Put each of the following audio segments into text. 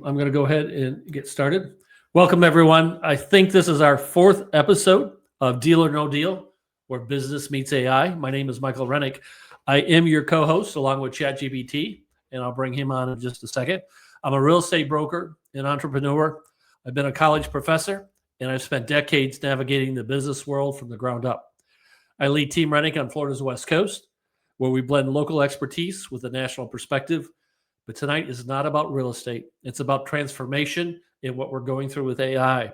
I'm going to go ahead and get started. Welcome, everyone. I think this is our 4th episode of Deal or No Deal, where business meets AI. My name is Michael Renick. I am your co-host along with ChatGPT, and I'll bring him on in just a second. I'm a real estate broker and entrepreneur. I've been a college professor, and I've spent decades navigating the business world from the ground up. I lead Team Renick on Florida's West Coast, where we blend local expertise with a national perspective. But tonight is not about real estate. It's about transformation in what we're going through with AI.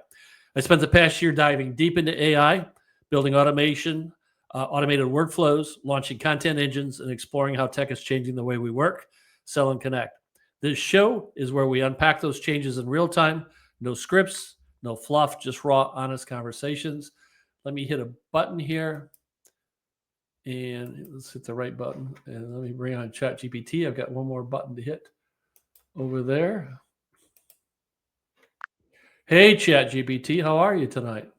I spent the past year diving deep into AI, building automation, automated workflows, launching content engines, and exploring how tech is changing the way we work, sell, and connect. This show is where we unpack those changes in real time. No scripts, no fluff, just raw, honest conversations. Let me hit a button here. And let's hit the right button. And let me bring on ChatGPT. I've got one more button to hit over there. Hey, ChatGPT, how are you tonight?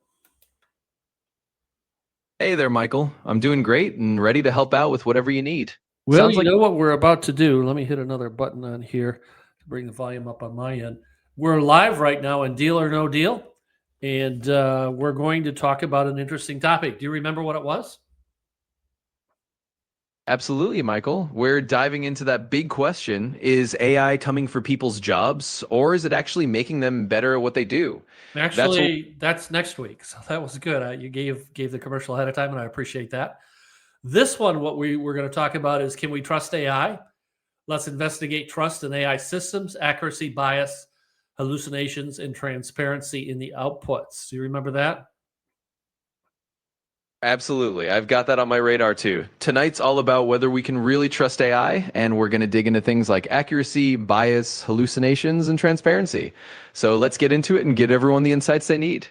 Hey there, Michael. I'm doing great and ready to help out with whatever you need. Well, Sounds you know what we're about to do. Let me hit another button on here to bring the volume up on my end. We're live right now in Deal or No Deal. And we're going to talk about an interesting topic. Do you remember what it was? Absolutely, Michael. We're diving into that big question. Is AI coming for people's jobs, or is it actually making them better at what they do? Actually, that's next week. So that was good. You gave the commercial ahead of time, and I appreciate that. This one, what we're going to talk about is, can we trust AI? Let's investigate trust in AI systems, accuracy, bias, hallucinations, and transparency in the outputs. Do you remember that? Absolutely. I've got that on my radar too. Tonight's all about whether we can really trust AI, and we're going to dig into things like accuracy, bias, hallucinations, and transparency. So let's get into it and get everyone the insights they need.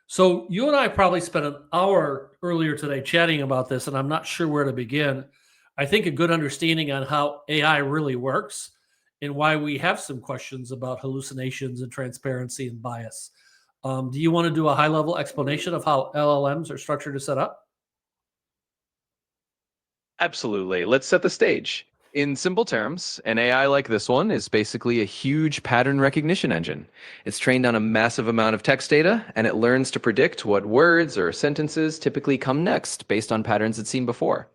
So you and I probably spent an hour earlier today chatting about this, and I'm not sure where to begin. I think a good understanding on how AI really works and why we have some questions about hallucinations and transparency and bias. Do you want to do a high-level explanation of how LLMs are structured to set up? Absolutely. Let's set the stage. In simple terms, an AI like this one is basically a huge pattern recognition engine. It's trained on a massive amount of text data, and it learns to predict what words or sentences typically come next based on patterns it's seen before.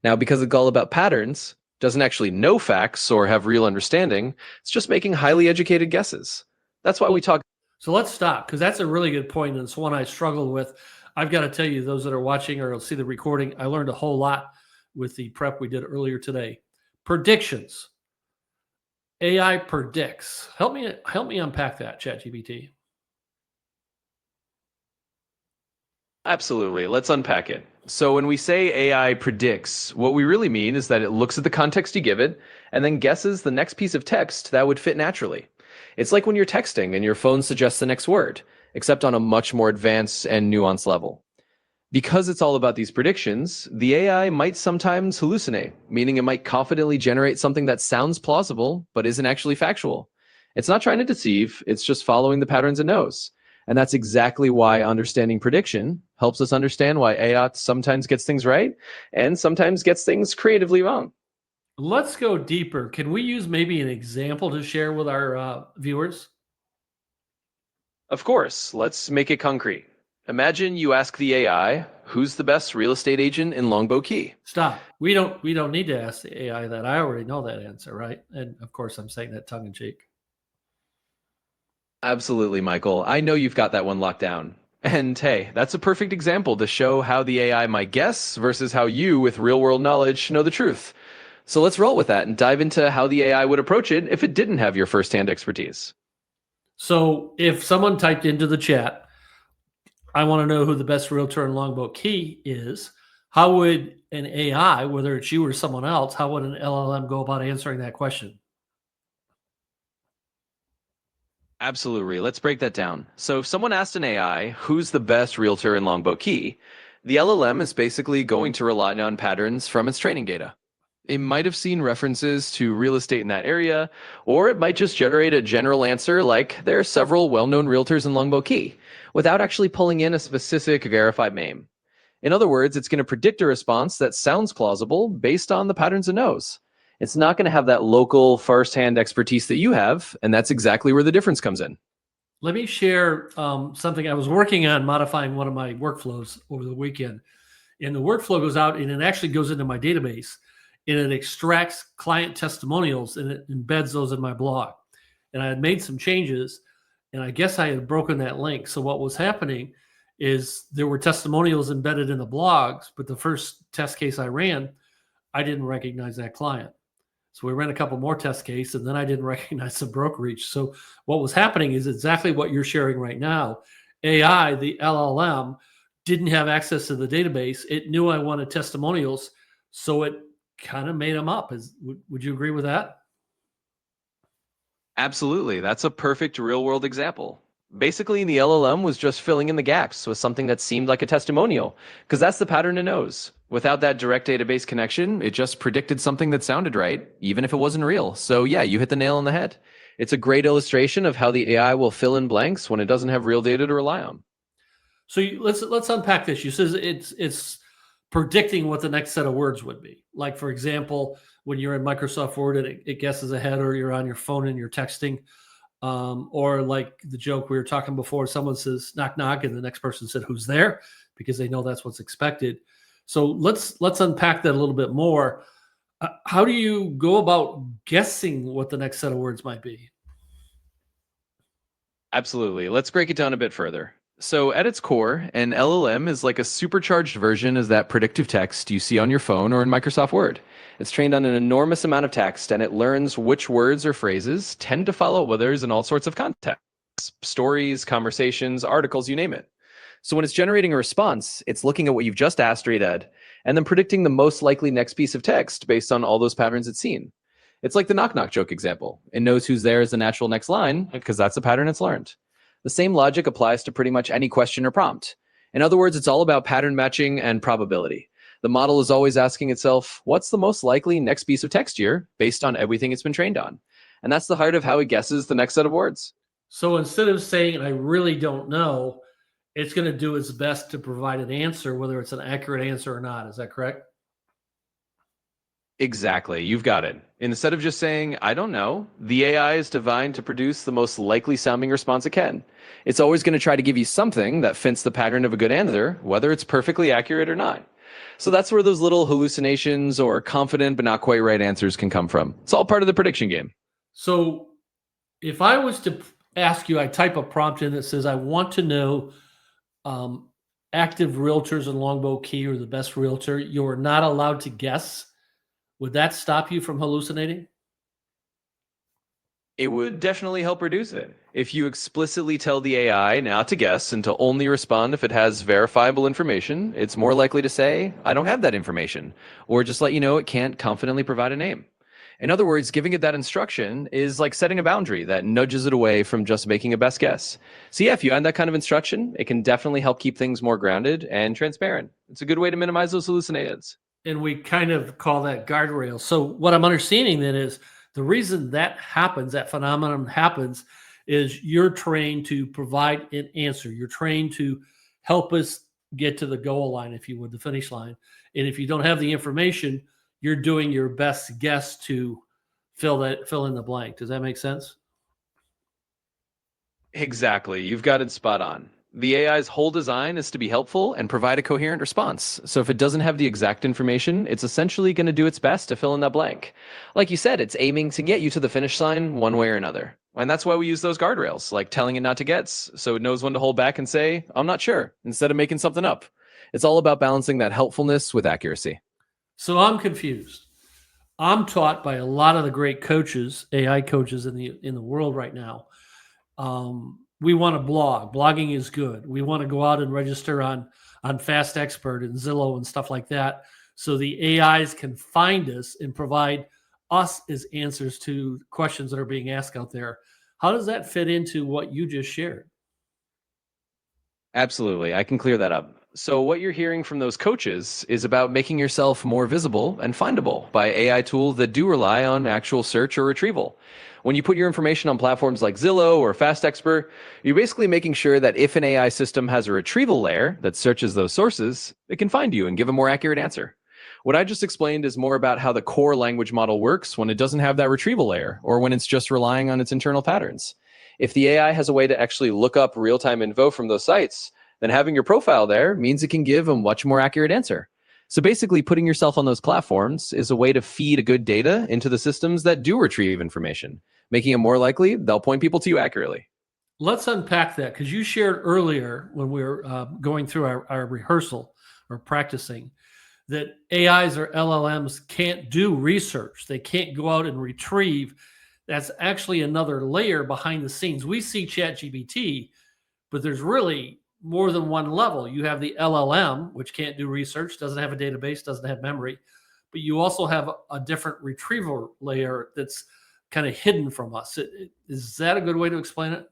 Now, because it's all about patterns, doesn't actually know facts or have real understanding, it's just making highly educated guesses. That's why we talk. So let's stop, because that's a really good point, and it's one I struggled with. I've got to tell you, those that are watching or see the recording, I learned a whole lot with the prep we did earlier today. Predictions. AI predicts. Help me unpack that, ChatGPT. Absolutely. Let's unpack it. So when we say AI predicts, what we really mean is that it looks at the context you give it and then guesses the next piece of text that would fit naturally. It's like when you're texting and your phone suggests the next word, except on a much more advanced and nuanced level. Because it's all about these predictions, the AI might sometimes hallucinate, meaning it might confidently generate something that sounds plausible but isn't actually factual. It's not trying to deceive, it's just following the patterns it knows. And that's exactly why understanding prediction helps us understand why AI sometimes gets things right and sometimes gets things creatively wrong. Let's go deeper. Can we use maybe an example to share with our viewers? Of course, let's make it concrete. Imagine you ask the AI, who's the best real estate agent in Longboat Key? Stop. We don't need to ask the AI that. I already know that answer, right? And of course, I'm saying that tongue in cheek. Absolutely, Michael. I know you've got that one locked down. And hey, that's a perfect example to show how the AI might guess versus how you, with real world knowledge, know the truth. So let's roll with that and dive into how the AI would approach it if it didn't have your firsthand expertise. So if someone typed into the chat, I want to know who the best realtor in Longboat Key is, how would an AI, whether it's you or someone else, how would an LLM go about answering that question? Absolutely. Let's break that down. So if someone asked an AI, who's the best realtor in Longboat Key, the LLM is basically going to rely on patterns from its training data. It might have seen references to real estate in that area, or it might just generate a general answer like there are several well-known realtors in Longboat Key, without actually pulling in a specific verified name. In other words, it's going to predict a response that sounds plausible based on the patterns it knows. It's not going to have that local firsthand expertise that you have, and that's exactly where the difference comes in. Let me share something I was working on modifying one of my workflows over the weekend. And the workflow goes out and it actually goes into my database and it extracts client testimonials and it embeds those in my blog. And I had made some changes and I guess I had broken that link. So what was happening is there were testimonials embedded in the blogs, but the first test case I ran, I didn't recognize that client. So we ran a couple more test cases, and then I didn't recognize the brokerage. So what was happening is exactly what you're sharing right now. AI, the LLM, didn't have access to the database. It knew I wanted testimonials, so it kind of made them up. Would you agree with that? Absolutely. That's a perfect real world example. Basically, the LLM was just filling in the gaps with something that seemed like a testimonial, because that's the pattern it knows. Without that direct database connection, it just predicted something that sounded right, even if it wasn't real. So, yeah, you hit the nail on the head. It's a great illustration of how the AI will fill in blanks when it doesn't have real data to rely on. So let's unpack this. You says it's predicting what the next set of words would be. Like for example, when you're in Microsoft Word and it guesses ahead, or you're on your phone and you're texting, or like the joke we were talking before, someone says knock knock, and the next person said who's there, because they know that's what's expected. So let's unpack that a little bit more. How do you go about guessing what the next set of words might be? Absolutely. Let's break it down a bit further. So, at its core, an LLM is like a supercharged version of that predictive text you see on your phone or in Microsoft Word. It's trained on an enormous amount of text and it learns which words or phrases tend to follow others in all sorts of contexts: stories, conversations, articles, you name it. So, when it's generating a response, it's looking at what you've just asked, read, Ed, and then predicting the most likely next piece of text based on all those patterns it's seen. It's like the knock knock joke example. It knows who's there as the natural next line because that's a pattern it's learned. The same logic applies to pretty much any question or prompt. In other words, it's all about pattern matching and probability. The model is always asking itself, what's the most likely next piece of text here based on everything it's been trained on? And that's the heart of how it guesses the next set of words. So instead of saying I really don't know, it's going to do its best to provide an answer, whether it's an accurate answer or not. Is that correct? Exactly. You've got it. Instead of just saying, I don't know, the AI is designed to produce the most likely sounding response it can. It's always going to try to give you something that fits the pattern of a good answer, whether it's perfectly accurate or not. So that's where those little hallucinations or confident but not quite right answers can come from. It's all part of the prediction game. So if I was to ask you, I type a prompt in that says, I want to know um, active realtors in Longboat Key or the best realtor, you're not allowed to guess. Would that stop you from hallucinating? It would definitely help reduce it. If you explicitly tell the AI not to guess and to only respond if it has verifiable information, it's more likely to say, I don't have that information, or just let you know it can't confidently provide a name. In other words, giving it that instruction is like setting a boundary that nudges it away from just making a best guess. So, yeah, if you add that kind of instruction, it can definitely help keep things more grounded and transparent. It's a good way to minimize those hallucinations. And we kind of call that guardrails. So what I'm understanding then is the reason that happens, that phenomenon happens, is you're trained to provide an answer. You're trained to help us get to the goal line, if you would, the finish line. And if you don't have the information, you're doing your best guess to fill in the blank. Does that make sense? Exactly. You've got it spot on. The AI's whole design is to be helpful and provide a coherent response. So if it doesn't have the exact information, it's essentially going to do its best to fill in that blank. Like you said, it's aiming to get you to the finish line one way or another. And that's why we use those guardrails, like telling it not to guess, so it knows when to hold back and say, I'm not sure, instead of making something up. It's all about balancing that helpfulness with accuracy. So I'm confused. I'm taught by a lot of the great coaches, AI coaches in the world right now. We want to blog. Blogging is good. We want to go out and register on Fast Expert and Zillow and stuff like that, so the AIs can find us and provide us as answers to questions that are being asked out there. How does that fit into what you just shared? Absolutely. I can clear that up. So, what you're hearing from those coaches is about making yourself more visible and findable by AI tools that do rely on actual search or retrieval. When you put your information on platforms like Zillow or FastExpert, you're basically making sure that if an AI system has a retrieval layer that searches those sources, it can find you and give a more accurate answer. What I just explained is more about how the core language model works when it doesn't have that retrieval layer or when it's just relying on its internal patterns. If the AI has a way to actually look up real-time info from those sites, then having your profile there means it can give a much more accurate answer. So basically, putting yourself on those platforms is a way to feed a good data into the systems that do retrieve information, making it more likely they'll point people to you accurately. Let's unpack that because you shared earlier when we were going through our rehearsal or practicing that AIs or LLMs can't do research. They can't go out and retrieve. That's actually another layer behind the scenes. We see ChatGPT, but there's really more than one level. You have the LLM, which can't do research, doesn't have a database, doesn't have memory, but you also have a different retrieval layer that's kind of hidden from us. Is that a good way to explain it?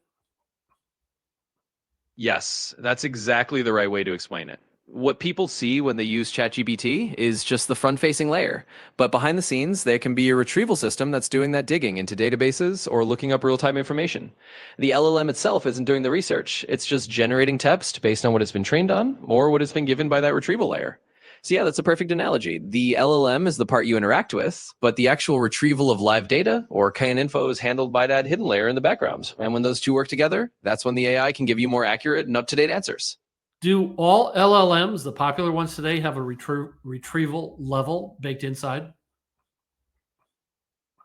Yes, that's exactly the right way to explain it. What people see when they use ChatGPT is just the front facing layer. But behind the scenes, there can be a retrieval system that's doing that digging into databases or looking up real time information. The LLM itself isn't doing the research, it's just generating text based on what it's been trained on or what it's been given by that retrieval layer. So, yeah, that's a perfect analogy. The LLM is the part you interact with, but the actual retrieval of live data or canned info is handled by that hidden layer in the background. And when those two work together, that's when the AI can give you more accurate and up to date answers. Do all LLMs, the popular ones today, have a retrieval level baked inside?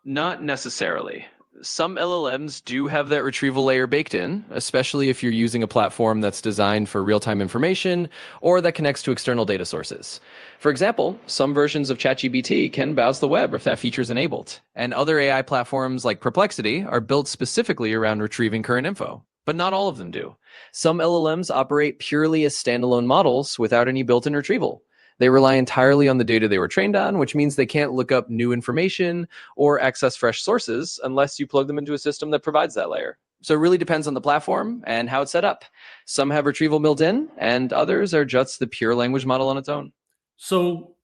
Not necessarily. Some LLMs do have that retrieval layer baked in, especially if you're using a platform that's designed for real time information or that connects to external data sources. For example, some versions of ChatGPT can browse the web if that feature is enabled, and other AI platforms like Perplexity are built specifically around retrieving current info. But not all of them do. Some LLMs operate purely as standalone models without any built in retrieval. They rely entirely on the data they were trained on, which means they can't look up new information or access fresh sources unless you plug them into a system that provides that layer. So it really depends on the platform and how it's set up. Some have retrieval built in, and others are just the pure language model on its own. So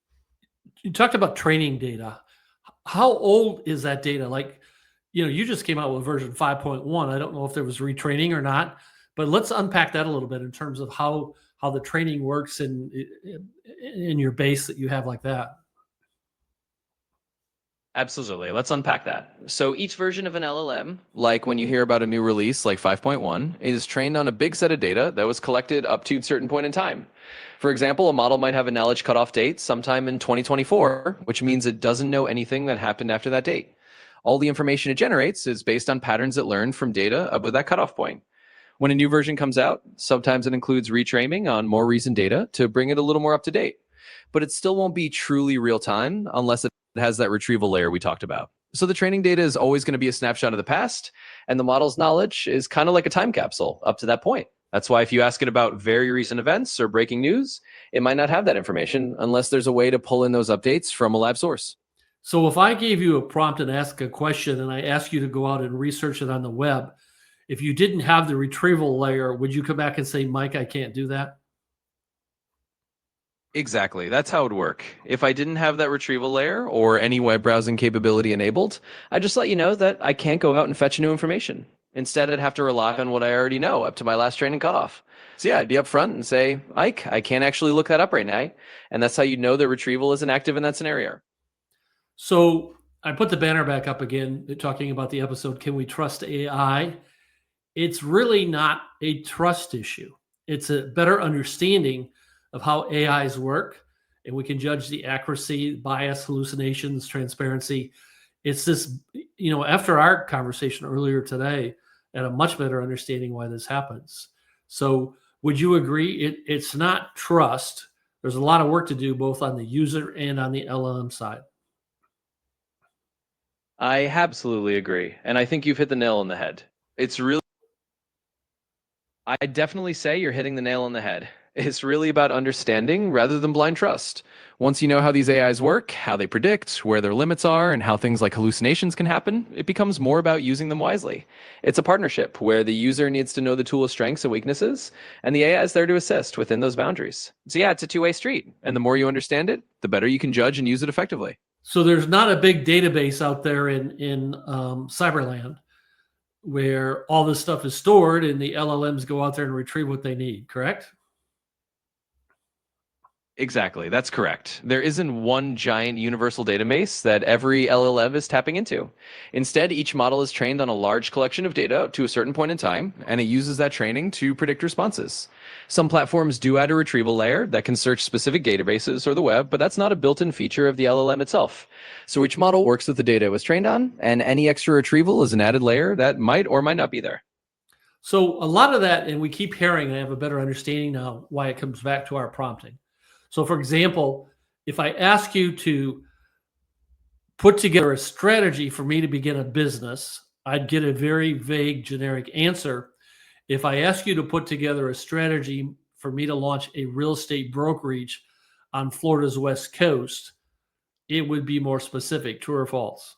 you talked about training data. How old is that data? Like, you just came out with version 5.1. I don't know if there was retraining or not, but let's unpack that a little bit in terms of how the training works in your base that you have like that. Absolutely. Let's unpack that. So each version of an LLM, like when you hear about a new release like 5.1, is trained on a big set of data that was collected up to a certain point in time. For example, a model might have a knowledge cutoff date sometime in 2024, which means it doesn't know anything that happened after that date. All the information it generates is based on patterns it learned from data up to that cutoff point. When a new version comes out, sometimes it includes retraining on more recent data to bring it a little more up to date. But it still won't be truly real time unless it has that retrieval layer we talked about. So the training data is always going to be a snapshot of the past, and the model's knowledge is kind of like a time capsule up to that point. That's why if you ask it about very recent events or breaking news, it might not have that information unless there's a way to pull in those updates from a live source. So if I gave you a prompt and ask a question and I ask you to go out and research it on the web, if you didn't have the retrieval layer, would you come back and say, Mike, I can't do that? Exactly. That's how it would work. If I didn't have that retrieval layer or any web browsing capability enabled, I'd just let you know that I can't go out and fetch new information. Instead, I'd have to rely on what I already know up to my last training cutoff. So yeah, I'd be upfront and say, Ike, I can't actually look that up right now. And that's how you know that retrieval isn't active in that scenario. So I put the banner back up again, talking about the episode, Can We Trust AI? It's really not a trust issue. It's a better understanding of how AIs work, and we can judge the accuracy, bias, hallucinations, transparency. It's this, after our conversation earlier today, and a much better understanding why this happens. So, would you agree? It's not trust. There's a lot of work to do both on the user and on the LLM side. I absolutely agree. And I think you've hit the nail on the head. It's really I definitely say you're hitting the nail on the head. It's really about understanding rather than blind trust. Once you know how these AIs work, how they predict, where their limits are, and how things like hallucinations can happen, it becomes more about using them wisely. It's a partnership where the user needs to know the tool's strengths and weaknesses, and the AI is there to assist within those boundaries. So yeah, it's a two-way street. And the more you understand it, the better you can judge and use it effectively. So there's not a big database out there in Cyberland where all this stuff is stored and the LLMs go out there and retrieve what they need, correct? Exactly, that's correct. There isn't one giant universal database that every LLM is tapping into. Instead, each model is trained on a large collection of data to a certain point in time, and it uses that training to predict responses. Some platforms do add a retrieval layer that can search specific databases or the web, but that's not a built-in feature of the LLM itself. So each model works with the data it was trained on, and any extra retrieval is an added layer that might or might not be there. So a lot of that, and we keep hearing, and I have a better understanding now why it comes back to our prompting. So, for example, if I ask you to put together a strategy for me to begin a business, I'd get a very vague, generic answer. If I ask you to put together a strategy for me to launch a real estate brokerage on Florida's West Coast, it would be more specific, true or false.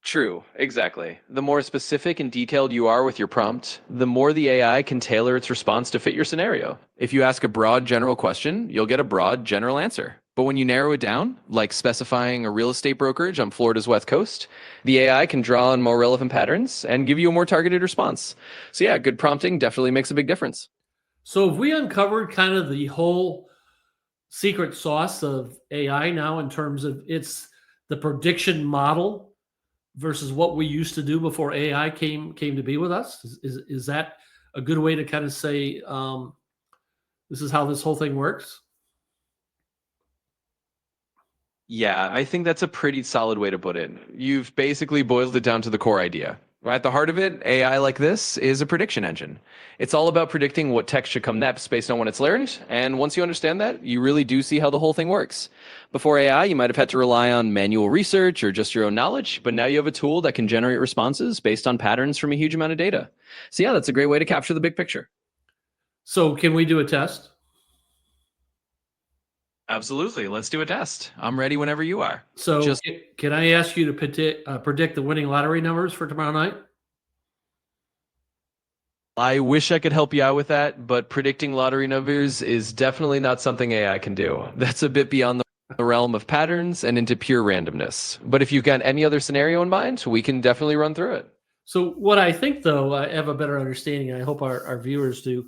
True, exactly. The more specific and detailed you are with your prompt, the more the AI can tailor its response to fit your scenario. If you ask a broad general question, you'll get a broad general answer. But when you narrow it down, like specifying a real estate brokerage on Florida's West Coast, the AI can draw on more relevant patterns and give you a more targeted response. So yeah, good prompting definitely makes a big difference. So, have we uncovered kind of the whole secret sauce of AI now in terms of it's the prediction model versus what we used to do before AI came to be with us? Is that a good way to kind of say this is how this whole thing works? Yeah, I think that's a pretty solid way to put it. You've basically boiled it down to the core idea. At the heart of it, AI like this is a prediction engine. It's all about predicting what text should come next based on what it's learned. And once you understand that, you really do see how the whole thing works. Before AI, you might have had to rely on manual research or just your own knowledge, but now you have a tool that can generate responses based on patterns from a huge amount of data. So yeah, that's a great way to capture the big picture. So, can we do a test? Absolutely. Let's do a test. I'm ready whenever you are. So, Just can I ask you to predict the winning lottery numbers for tomorrow night? I wish I could help you out with that, but predicting lottery numbers is definitely not something AI can do. That's a bit beyond the realm of patterns and into pure randomness. But if you've got any other scenario in mind, we can definitely run through it. So, what I think, though, I have a better understanding, and I hope our viewers do.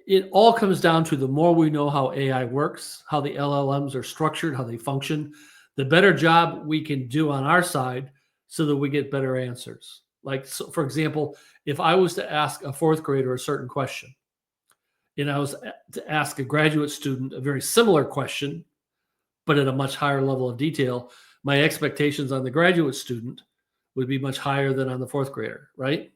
It all comes down to the more we know how AI works, how the LLMs are structured, how they function, the better job we can do on our side so that we get better answers. Like, so for example, if I was to ask a fourth grader a certain question, and I was to ask a graduate student a very similar question, but at a much higher level of detail, my expectations on the graduate student would be much higher than on the fourth grader, right?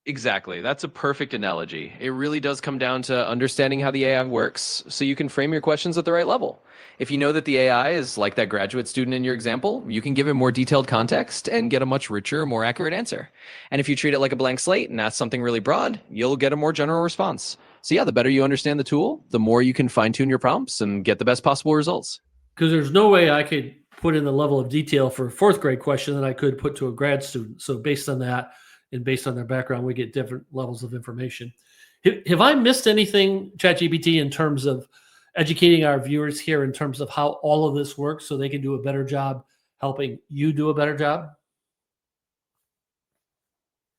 Exactly. That's a perfect analogy. It really does come down to understanding how the AI works so you can frame your questions at the right level. If you know that the AI is like that graduate student in your example, you can give it more detailed context and get a much richer, more accurate answer. And if you treat it like a blank slate and ask something really broad, you'll get a more general response. So yeah, the better you understand the tool, the more you can fine tune your prompts and get the best possible results. Because there's no way I could put in the level of detail for a fourth grade question that I could put to a grad student. So based on that and based on their background, we get different levels of information. Have I missed anything, ChatGPT, in terms of educating our viewers here in terms of how all of this works so they can do a better job helping you do a better job?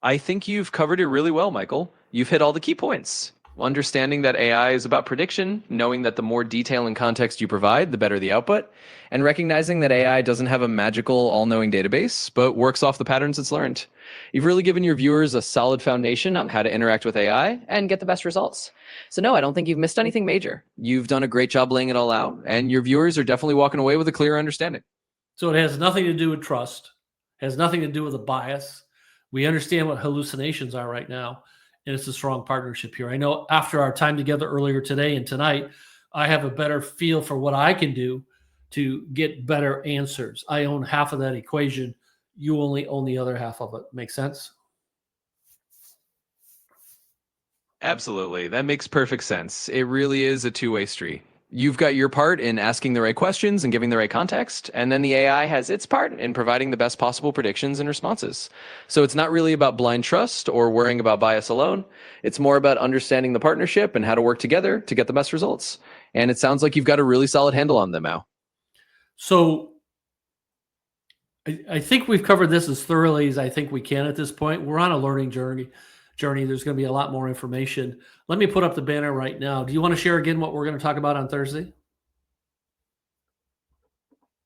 I think you've covered it really well, Michael. You've hit all the key points. Understanding that AI is about prediction, knowing that the more detail and context you provide, the better the output, and recognizing that AI doesn't have a magical, all knowing database, but works off the patterns it's learned. You've really given your viewers a solid foundation on how to interact with AI and get the best results. So, no, I don't think you've missed anything major. You've done a great job laying it all out, and your viewers are definitely walking away with a clear understanding. So it has nothing to do with trust, has nothing to do with a bias. We understand what hallucinations are right now, and it's a strong partnership here. I know after our time together earlier today and tonight, I have a better feel for what I can do to get better answers. I own half of that equation. You only own the other half of it. Make sense? Absolutely. That makes perfect sense. It really is a two-way street. You've got your part in asking the right questions and giving the right context, and then the AI has its part in providing the best possible predictions and responses. So it's not really about blind trust or worrying about bias alone. It's more about understanding the partnership and how to work together to get the best results. And it sounds like you've got a really solid handle on them, Al. So I think we've covered this as thoroughly as I think we can at this point. We're on a learning journey. journey. There's going to be a lot more information. Let me put up the banner right now. Do you want to share again what we're going to talk about on Thursday?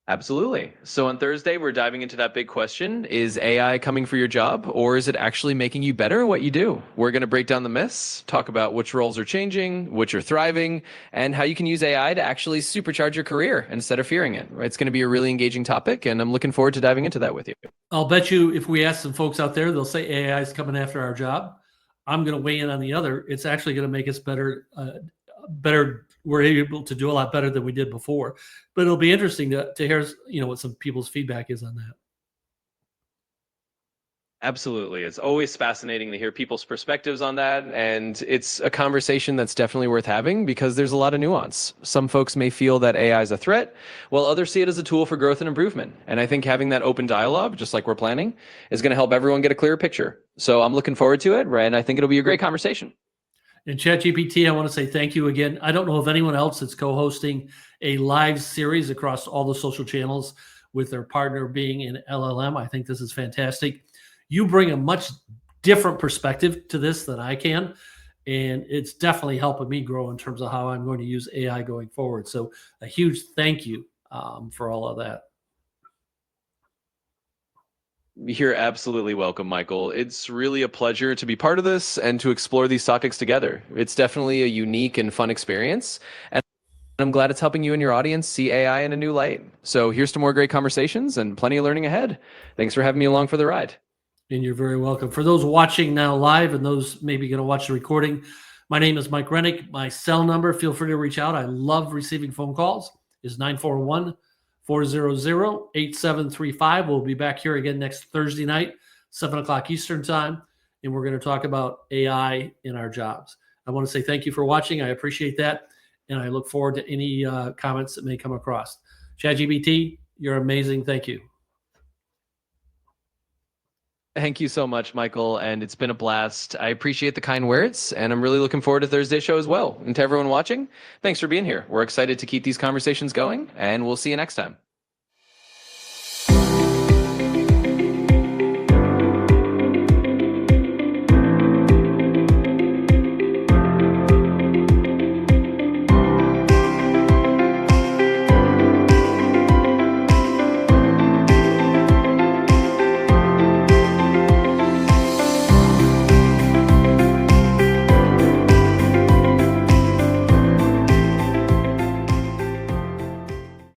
Absolutely. So on Thursday, we're diving into that big question. Is AI coming for your job, or is it actually making you better at what you do? We're going to break down the myths, talk about which roles are changing, which are thriving, and how you can use AI to actually supercharge your career instead of fearing it. It's going to be a really engaging topic, and I'm looking forward to diving into that with you. I'll bet you if we ask some folks out there, they'll say AI is coming after our job. I'm going to weigh in on the other. It's actually going to make us better. We're able to do a lot better than we did before. But it'll be interesting to hear, what some people's feedback is on that. Absolutely. It's always fascinating to hear people's perspectives on that. And it's a conversation that's definitely worth having because there's a lot of nuance. Some folks may feel that AI is a threat, while others see it as a tool for growth and improvement. And I think having that open dialogue, just like we're planning, is going to help everyone get a clearer picture. So I'm looking forward to it, right? And I think it'll be a great conversation. And ChatGPT, I want to say thank you again. I don't know of anyone else that's co-hosting a live series across all the social channels with their partner being an LLM. I think this is fantastic. You bring a much different perspective to this than I can, and it's definitely helping me grow in terms of how I'm going to use AI going forward. So a huge thank you for all of that. You're absolutely welcome, Michael. It's really a pleasure to be part of this and to explore these topics together. It's definitely a unique and fun experience. And I'm glad it's helping you and your audience see AI in a new light. So here's to more great conversations and plenty of learning ahead. Thanks for having me along for the ride. And you're very welcome. For those watching now live and those maybe going to watch the recording, my name is Mike Renick. My cell number, feel free to reach out. I love receiving phone calls, is 941-400-8735. We'll be back here again next Thursday night, 7 o'clock Eastern time, and we're going to talk about AI in our jobs. I want to say thank you for watching. I appreciate that, and I look forward to any comments that may come across. ChatGPT, you're amazing. Thank you. Thank you so much, Michael, and it's been a blast. I appreciate the kind words, and I'm really looking forward to Thursday's show as well. And to everyone watching, thanks for being here. We're excited to keep these conversations going, and we'll see you next time.